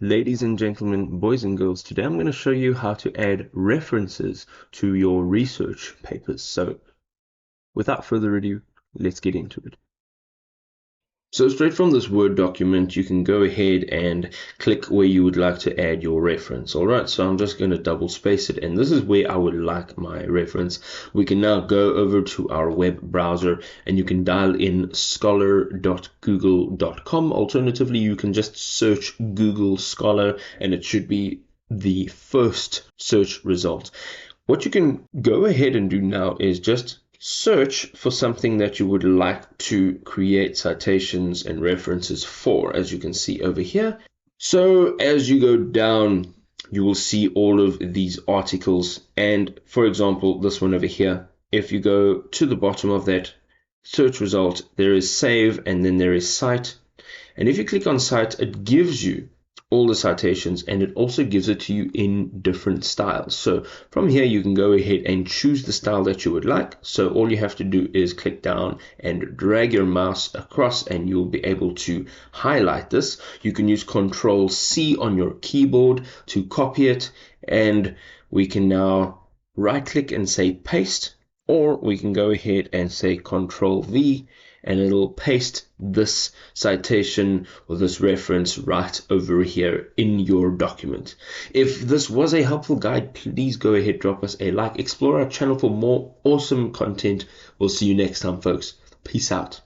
Ladies and gentlemen, boys and girls, today I'm going to show you how to add references to your research papers. So without further ado, let's get into it. So straight from this Word document, you can go ahead and click where you would like to add your reference. All right, so I'm just going to double space it, and this is where I would like my reference. We can now go over to our web browser, and you can dial in scholar.google.com. Alternatively, you can just search Google Scholar, and it should be the first search result. What you can go ahead and do now is just search for something that you would like to create citations and references for, as you can see over here. So as you go down, you will see all of these articles. And for example, this one over here, if you go to the bottom of that search result, there is save and then there is cite. And if you click on cite, it gives you all the citations, and it also gives it to you in different styles. So from here you can go ahead and choose the style that you would like. So all you have to do is click down and drag your mouse across, and you'll be able to highlight this. You can use Control-C on your keyboard to copy it, and we can now right click and say paste, or we can go ahead and say Control-V, and it'll paste this citation or this reference right over here in your document. If this was a helpful guide, please go ahead, drop us a like, explore our channel for more awesome content. We'll see you next time, folks. Peace out.